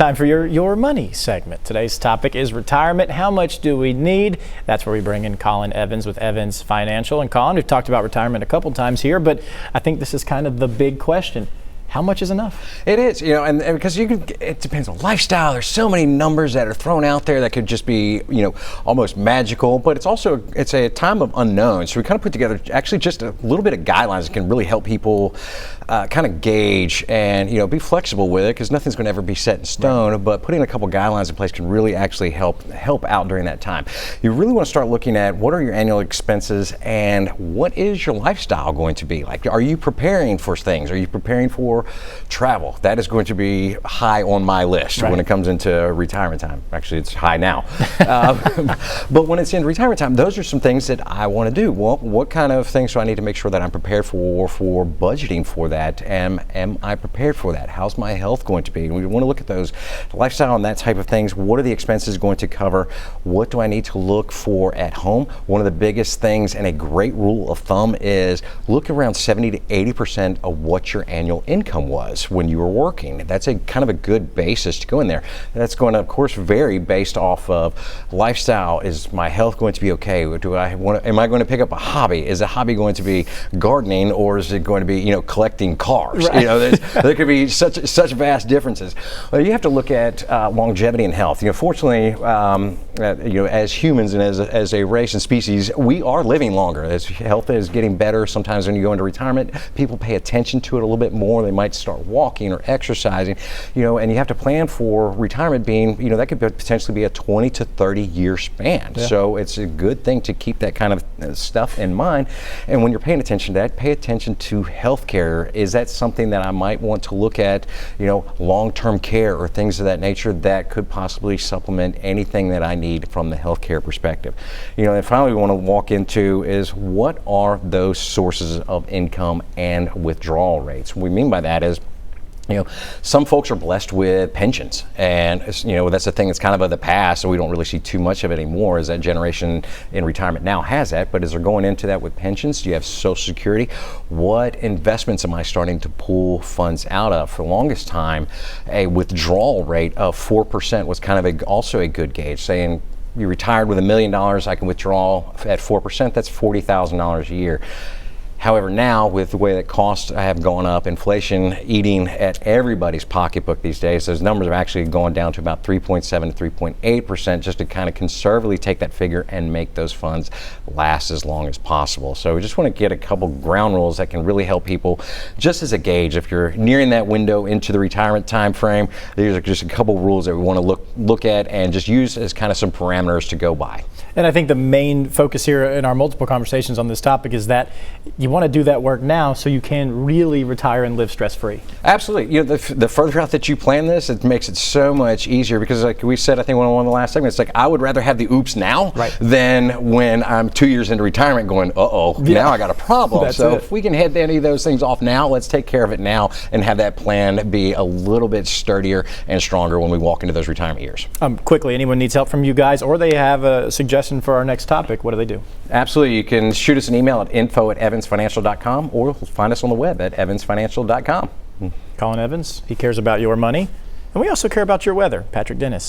time for your money segment. Today's topic is retirement. How much do we need? That's where we bring in Colin Evans with Evans Financial. And Colin, we've talked about retirement a couple times here, but I think this is kind of the big question. How much is enough? It is, and because it depends on lifestyle. There's so many numbers that are thrown out there that could just be, almost magical. But it's a time of unknown. So we kind of put together actually just a little bit of guidelines that can really help people kind of gauge and be flexible with it, because nothing's going to ever be set in stone. Right. But putting a couple guidelines in place can really actually help out during that time. You really want to start looking at what are your annual expenses and what is your lifestyle going to be like. Are you preparing for things? Are you preparing for travel? That is going to be high on my list when it comes into retirement time. Actually, it's high now. But when it's in retirement time, those are some things that I want to do. Well, what kind of things do I need to make sure that I'm prepared for budgeting for that? Am I prepared for that? How's my health going to be? And we want to look at those lifestyle and that type of things. What are the expenses going to cover? What do I need to look for at home? One of the biggest things and a great rule of thumb is look around 70 to 80% of what your annual income was when you were working. That's a kind of a good basis to go in there. That's going to, of course, vary based off of lifestyle. Is my health going to be okay? Am I going to pick up a hobby? Is a hobby going to be gardening, or is it going to be, collecting cars? Right. There could be such vast differences. You have to look at longevity and health. Fortunately, as humans and as a race and species, we are living longer. As health is getting better, sometimes when you go into retirement, people pay attention to it a little bit more. They might start walking or exercising, and you have to plan for retirement being, that could potentially be a 20 to 30 year span. Yeah. So it's a good thing to keep that kind of stuff in mind. And when you're paying attention to that, pay attention to healthcare. Is that something that I might want to look at, long-term care or things of that nature that could possibly supplement anything that I need from the healthcare perspective? And finally, we want to walk into is what are those sources of income and withdrawal rates? What we mean by that is, some folks are blessed with pensions, and that's a thing that's kind of the past, so we don't really see too much of it anymore, as that generation in retirement now has that. But as they're going into that with pensions, you have Social Security. What investments am I starting to pull funds out of? For the longest time, a withdrawal rate of 4% was kind of also a good gauge, saying you retired with $1 million, I can withdraw at 4%, that's $40,000 a year. However, now with the way that costs have gone up, inflation eating at everybody's pocketbook these days, those numbers have actually gone down to about 3.7 to 3.8%, just to kind of conservatively take that figure and make those funds last as long as possible. So we just want to get a couple ground rules that can really help people, just as a gauge. If you're nearing that window into the retirement time frame, these are just a couple rules that we want to look at and just use as kind of some parameters to go by. And I think the main focus here in our multiple conversations on this topic is that you want to do that work now so you can really retire and live stress-free. Absolutely. The further out that you plan this, it makes it so much easier, because like we said, I think one of the last segments, I would rather have the oops now than when I'm 2 years into retirement going, now I got a problem. So if we can head any of those things off now, let's take care of it now and have that plan be a little bit sturdier and stronger when we walk into those retirement years. Quickly, anyone needs help from you guys, or they have a suggestion for our next topic, what do they do? Absolutely. You can shoot us an email at info@evansfinancial.com, or find us on the web at evansfinancial.com. Colin Evans, he cares about your money, and we also care about your weather. Patrick Dennis.